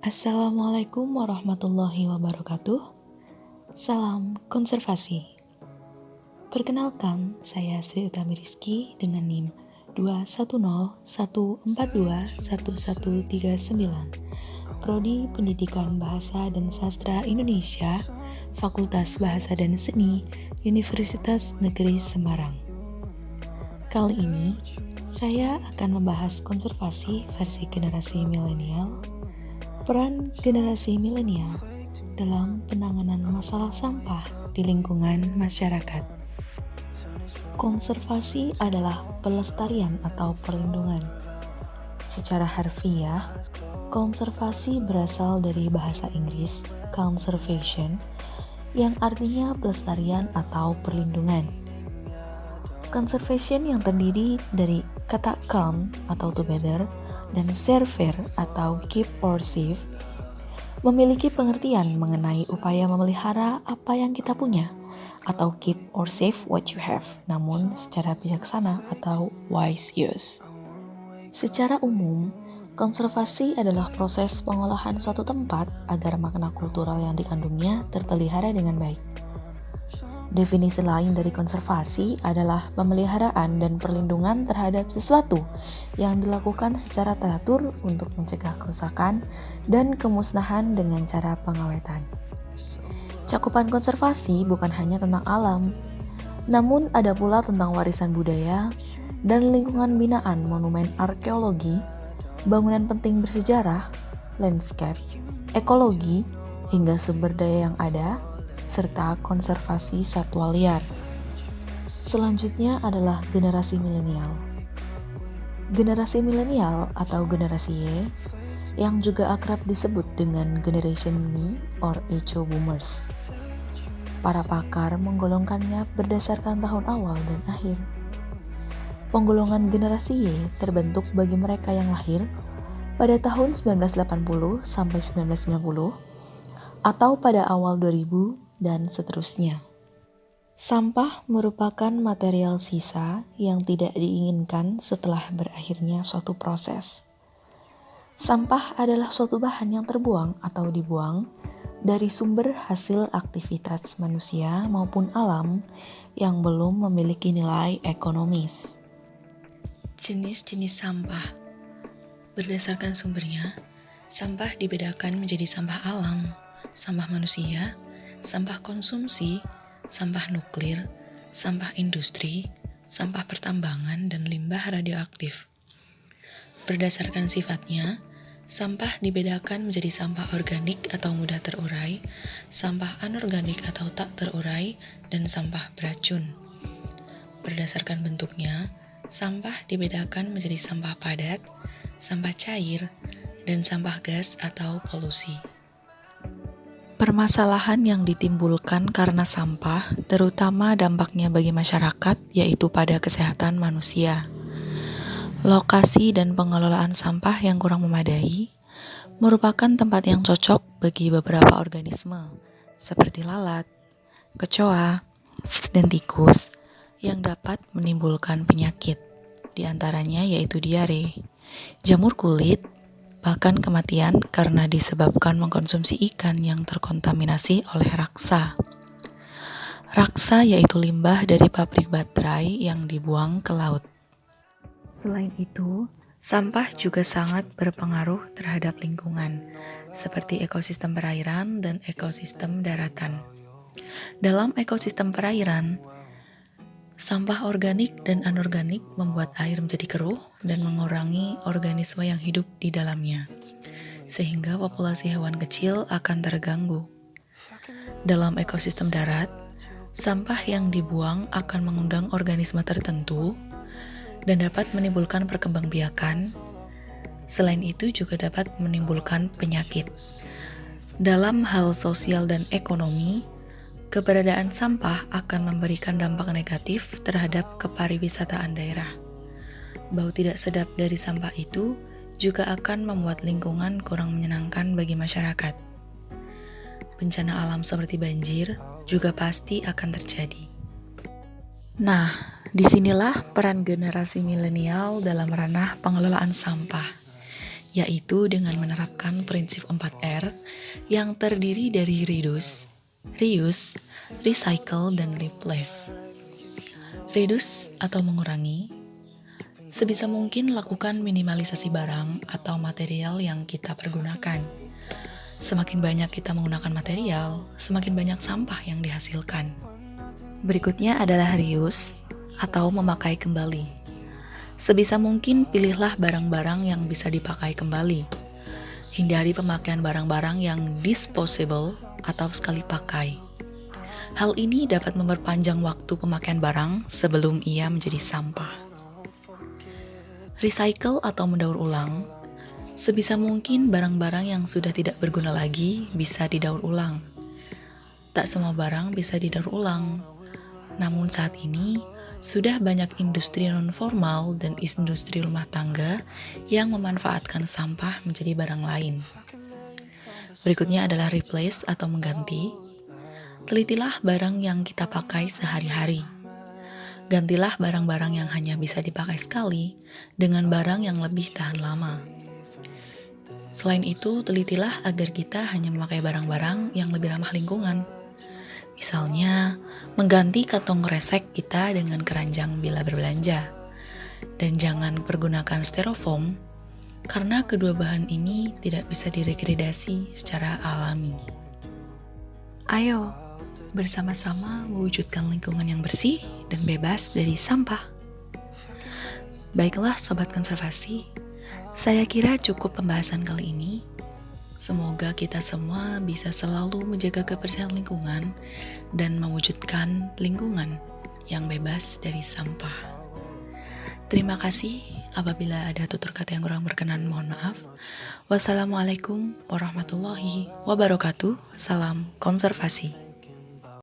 Assalamualaikum warahmatullahi wabarakatuh. Salam konservasi. Perkenalkan, saya Sri Utami Rizky dengan NIM 21014211139, Prodi Pendidikan Bahasa dan Sastra Indonesia, Fakultas Bahasa dan Seni, Universitas Negeri Semarang. Kali ini, saya akan membahas konservasi versi generasi milenial, peran generasi milenial dalam penanganan masalah sampah di lingkungan masyarakat. Konservasi adalah pelestarian atau perlindungan. Secara harfiah, konservasi berasal dari bahasa Inggris conservation, yang artinya pelestarian atau perlindungan. Conservation yang terdiri dari kata con atau together dan server atau keep or save memiliki pengertian mengenai upaya memelihara apa yang kita punya atau keep or save what you have, namun secara bijaksana atau wise use. Secara umum, konservasi adalah proses pengolahan suatu tempat agar makna kultural yang dikandungnya terpelihara dengan baik. Definisi lain dari konservasi adalah pemeliharaan dan perlindungan terhadap sesuatu yang dilakukan secara teratur untuk mencegah kerusakan dan kemusnahan dengan cara pengawetan. Cakupan konservasi bukan hanya tentang alam, namun ada pula tentang warisan budaya dan lingkungan binaan monumen arkeologi, bangunan penting bersejarah, landscape, ekologi, hingga sumber daya yang ada, serta konservasi satwa liar. Selanjutnya adalah generasi milenial. Generasi milenial atau generasi Y, yang juga akrab disebut dengan Generation Me or Echo Boomers. Para pakar menggolongkannya berdasarkan tahun awal dan akhir. Penggolongan generasi Y terbentuk bagi mereka yang lahir pada tahun 1980 sampai 1990 atau pada awal 2000 dan seterusnya. Sampah merupakan material sisa yang tidak diinginkan setelah berakhirnya suatu proses. Sampah adalah suatu bahan yang terbuang atau dibuang dari sumber hasil aktivitas manusia maupun alam yang belum memiliki nilai ekonomis. Jenis-jenis sampah. Berdasarkan sumbernya, sampah dibedakan menjadi sampah alam, sampah manusia, sampah konsumsi, sampah nuklir, sampah industri, sampah pertambangan, dan limbah radioaktif. Berdasarkan sifatnya, sampah dibedakan menjadi sampah organik atau mudah terurai, sampah anorganik atau tak terurai, dan sampah beracun. Berdasarkan bentuknya, sampah dibedakan menjadi sampah padat, sampah cair, dan sampah gas atau polusi. Permasalahan yang ditimbulkan karena sampah, terutama dampaknya bagi masyarakat, yaitu pada kesehatan manusia. Lokasi dan pengelolaan sampah yang kurang memadai merupakan tempat yang cocok bagi beberapa organisme, seperti lalat, kecoa, dan tikus, yang dapat menimbulkan penyakit, di antaranya yaitu diare, jamur kulit, bahkan kematian karena disebabkan mengkonsumsi ikan yang terkontaminasi oleh raksa. Raksa yaitu limbah dari pabrik baterai yang dibuang ke laut. Selain itu, sampah juga sangat berpengaruh terhadap lingkungan, seperti ekosistem perairan dan ekosistem daratan. Dalam ekosistem perairan, sampah organik dan anorganik membuat air menjadi keruh dan mengurangi organisme yang hidup di dalamnya, sehingga populasi hewan kecil akan terganggu. Dalam ekosistem darat, sampah yang dibuang akan mengundang organisme tertentu dan dapat menimbulkan perkembangbiakan. Selain itu juga dapat menimbulkan penyakit. Dalam hal sosial dan ekonomi, keberadaan sampah akan memberikan dampak negatif terhadap kepariwisataan daerah. Bau tidak sedap dari sampah itu juga akan membuat lingkungan kurang menyenangkan bagi masyarakat. Bencana alam seperti banjir juga pasti akan terjadi. Nah, disinilah peran generasi milenial dalam ranah pengelolaan sampah. yaitu dengan menerapkan prinsip 4R yang terdiri dari reduce, reuse, recycle, dan replace. Reduce atau mengurangi, sebisa mungkin lakukan minimalisasi barang atau material yang kita pergunakan. Semakin banyak kita menggunakan material, semakin banyak sampah yang dihasilkan. Berikutnya adalah reuse atau memakai kembali. Sebisa mungkin pilihlah barang-barang yang bisa dipakai kembali. Hindari pemakaian barang-barang yang disposable atau sekali pakai. Hal ini dapat memperpanjang waktu pemakaian barang sebelum ia menjadi sampah. Recycle atau mendaur ulang. Sebisa mungkin barang-barang yang sudah tidak berguna lagi bisa didaur ulang. Tak semua barang bisa didaur ulang. Namun saat ini, sudah banyak industri non-formal dan industri rumah tangga yang memanfaatkan sampah menjadi barang lain. Berikutnya adalah replace atau mengganti. Telitilah barang yang kita pakai sehari-hari. Gantilah barang-barang yang hanya bisa dipakai sekali dengan barang yang lebih tahan lama. Selain itu, telitilah agar kita hanya memakai barang-barang yang lebih ramah lingkungan. Misalnya, mengganti kantong resek kita dengan keranjang bila berbelanja. Dan jangan pergunakan styrofoam, karena kedua bahan ini tidak bisa degradasi secara alami. Ayo, bersama-sama mewujudkan lingkungan yang bersih dan bebas dari sampah. Baiklah Sobat Konservasi, saya kira cukup pembahasan kali ini. Semoga kita semua bisa selalu menjaga kebersihan lingkungan dan mewujudkan lingkungan yang bebas dari sampah. Terima kasih. Apabila ada tutur kata yang kurang berkenan, mohon maaf. Wassalamualaikum warahmatullahi wabarakatuh. Salam konservasi.